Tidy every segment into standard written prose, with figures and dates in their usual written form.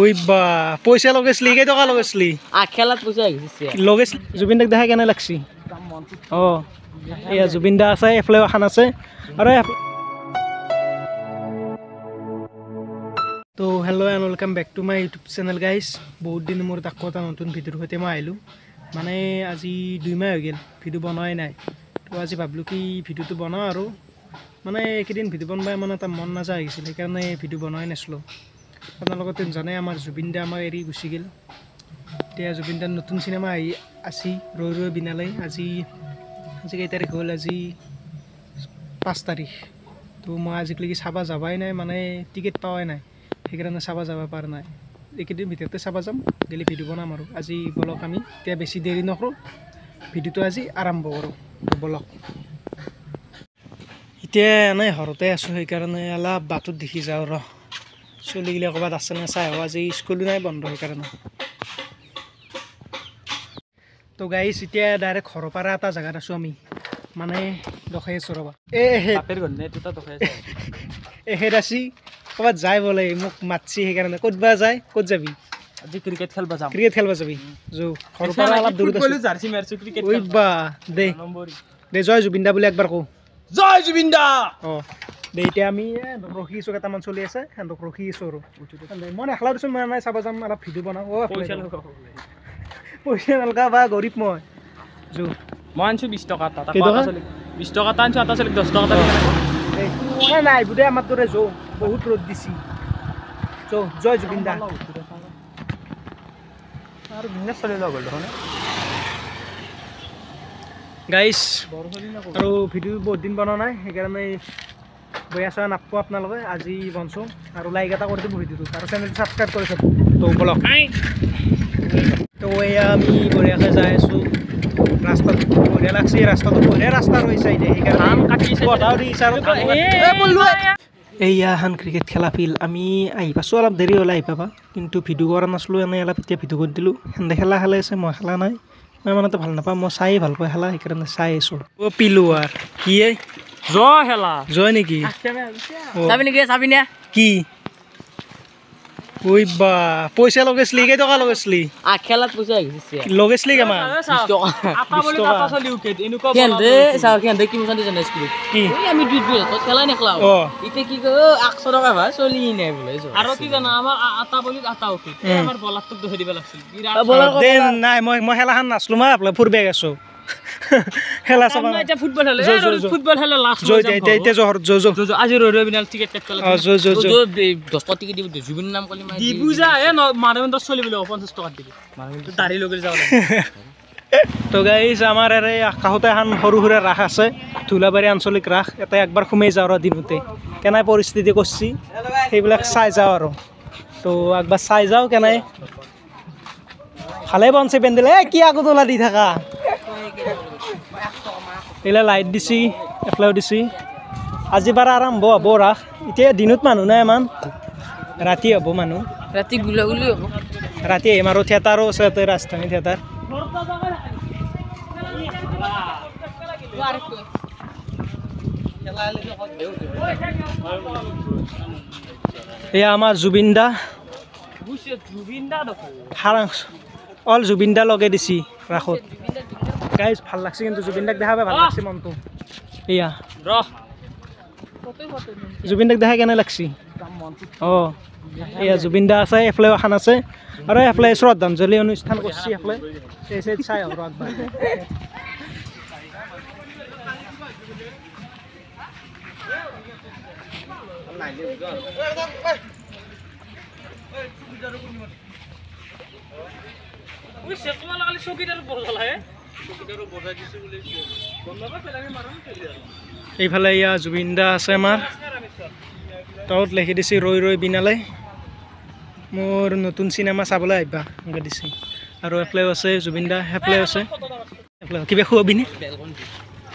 ওই বা পয়সা লগাইছিলি কেই টকা লগাইছিলি খেলাত পয়সা আহিছে লগাইছিলি জুবিন দাক দেখা কেনে লাগছি এয়া জুবিন দা আছে এফালে এখন আছে আৰু তো hello' and welcome back to my YouTube channel guys বহুত দিন মূৰত আকৌ এটা নতুন ভিডিঅ'ৰ সৈতে মই আহিলোঁ মানে আজি 2 মাহ হৈ গ'ল ভিডিঅ' বনোৱাই নাই তো আজি ভাবিলোঁ কি ভিডিঅ'টো বনাওঁ আৰু মানে এইকেইদিন ভিডিঅ' বনাব মানে এটা মন নাযায় আহিছিল সেইকাৰণে ভিডিঅ' বনোৱাই নাছিলোঁ আপোনালোকে জানে আমাৰ জুবিন দা আমাক এৰি গুচি গ'ল এতিয়া জুবিন দাৰ নতুন চিনেমা আহি আছে ৰৈ ৰৈ বিনালৈ আজি কেই তাৰিখ হ'ল আজি 5 তাৰিখ তো মই আজিলৈকে চাব যাবাই নাই মানে টিকেট পোৱাই নাই সেইকাৰণে চাব যাব পৰা নাই এইকেইদিন ভিতৰতে চাব যাম গেলি ভিডিঅ' বনাম আৰু আজি বলক আমি এতিয়া বেছি দেৰি নকৰোঁ ভিডিঅ'টো আজি আৰম্ভ কৰোঁ বলক এতিয়া এনেই ঘৰতে আছোঁ সেইকাৰণে অলপ বাটত দেখি যাওঁ ৰ চলিগিলা ক'ৰবাত আছে নে চাই আহোঁ আজি স্কুলো নাই বন্ধ সেইকাৰণে তো গাইছ এতিয়া ডাইৰেক্ট ঘৰৰ পৰা এটা জেগাত আছোঁ আমি মানে দেখাই আছোঁ ৰ'বা এহেত আছি ক'ৰবাত যায় বোলে মোক মাতছি সেইকাৰণে ক'ত বা যায় ক'ত যাবি আজি ক্ৰিকেট খেলবা যাম ক্ৰিকেট খেলবা যাবি যো ঘৰৰ পৰা অলপ দূৰত আছোঁ জাৰ্চি মাৰছো ক্ৰিকেট ওই বা দে জয় জুবিন দা বুলি একবাৰ কওঁ জয় জুবিন দা দে এতিয়া আমি ৰখি আছোঁ কেইটামান চলি আছে সিহঁতক ৰখি আছোঁ আৰু মই নেখেলা দিছোঁ মই নাই চাব যাম অলপ ভিডিঅ' বনাওঁ পইচা নলগা বা গৰীব মই যো মই আনছো 20 টকা 20 টকা আনছো এটা চলি 10 টকা নাই বুদে আমাৰ দৰে যৌ বহুত ৰ'দ দিছি জয় জুবিন দা আৰু বিজনেছ চলি লগ হ'ল দেখোন গাইছ আৰু ভিডিঅ' বহুত দিন বনোৱা নাই সেইকাৰণে বেয়া চয়া নাপাব আপোনালোকে আজি বনছোঁ আৰু লাইক এটা কৰি দিব ভিডিঅ'টো আৰু চেনেলটো ছাবস্ক্ৰাইব কৰি চাব তো বলক তো এয়া আমি বঢ়িয়াকৈ যাই আছোঁ ৰাস্তাত বঢ়িয়া লাগছে ৰাস্তাটো বঢ়িয়া ৰাস্তা ৰৈছে এতিয়া সেইকাৰণে এইয়া এখন ক্ৰিকেট খেলা ফিল্ড আমি আহি পাইছোঁ অলপ দেৰি হ'ল আহি পাবা কিন্তু ভিডিঅ' কৰা নাছিলোঁ এনেই অলপ এতিয়া ভিডিঅ' কৰি দিলোঁ সেন্দে খেলা খেলাই আছে মই খেলা নাই মই মানেতো ভাল নাপাওঁ মই চাই ভাল পাওঁ খেলা সেইকাৰণে চাই আছোঁ পিলো আৰু কি জয় খেলা জয় নেকি চাবি নে কি ওই বা পইচা লগাইছিলি কেই টকা লগাইছিলি খেলাত পইচা আহিছে লগাইছিলি কিমান 20 টকা আমি খেলাই নেখেলাও এতিয়া কি কয় 100 টকা ভাই চলি নাই বোলে আৰু কি জানা আমাৰ আটা বলিত আটা উঠি আমাৰ বলাৰটোক দেখি দিব লাগিছিল নাই মই খেলাখন নাচলো মই আপোনাক ফুৰবে গৈছোঁ খেলা চাব এতিয়া ফুটবল খেলে লাষ্ট এতিয়া জহৰ আজি ৰৈ ৰৈ বিনাল টিকেট কাট 10 টকা টিকেট দিব জুবিন নাম কলি মাই দিবু যা এ মানবেন্দ্ৰ চলি বলে 50 টকা দিবি মানবেন্দ্ৰ দাড়ি লগে যাব তো গাইছ আমাৰ এই কাষতে এখন সৰু সুৰা ৰাস আছে ধুলাবাৰী আঞ্চলিক ৰাস এটা একবাৰ সোমাই যাওঁ আৰু দিনতে কেনে পৰিস্থিতি কৰিছে সেইবিলাক চাই যাওঁ আৰু তো একবাৰ চাই যাওঁ কেনে ভালে বনছে পেণ্ডেল কি আগতলা দি থাকা এইলা লাইট দিছি এফালেও দিছি আজি বাৰ আৰম্ভ হ'ব ৰাস এতিয়া দিনত মানুহ নাই ইমান ৰাতি হ'ব মানুহ ৰাতি গুলাগুলি হ'ব ৰাতি আহিম আৰু থিয়েটাৰো আছে ইয়াতে ৰাজধানী থিয়েটাৰ এয়া আমাৰ জুবিন দা অল জুবিন দা লগে দিছি ৰাসত গাইজ ভাল লাগছে কিন্তু জুবিন দাক দেখা পাই ভাল লাগছে মনটো এয়া জুবিন দাক দেখা কেনে লাগছি এয়া জুবিন দা আছে এফালে এখন আছে আৰু এফালে শ্ৰদ্ধাঞ্জলি অনুষ্ঠান কৰিছে এফালে চাই আহোঁ একবাৰ এইফালে ইয়া জুবিন দা আছে আমাৰ তত লিখি দিছে ৰৈ ৰৈ বিনালৈ মোৰ নতুন চিনেমা চাবলৈ আহিবা এনেকৈ দিছে আৰু এফালেও আছে জুবিন দা সেইফালে আছে কিবা খুৱাবি নে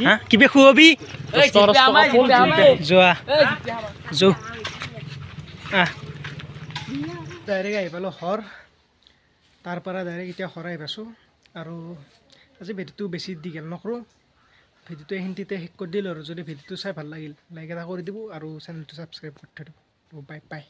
হা কিবা খুৱাবি যোৱা যো ডাইৰেক্ট আহি পালোঁ ঘৰ তাৰ পৰা ডাইৰেক্ট এতিয়া ঘৰ আহি পাইছোঁ আৰু আজি ভিডিঅ'টো বেছি দীঘল নকৰোঁ ভিডিঅ'টো এইখিনিতে শেষ কৰি দিলোঁ আৰু যদি ভিডিঅ'টো চাই ভাল লাগিল লাইক এটা কৰি দিব আৰু চেনেলটো ছাবস্ক্ৰাইব কৰি থৈ দিব বাই বাই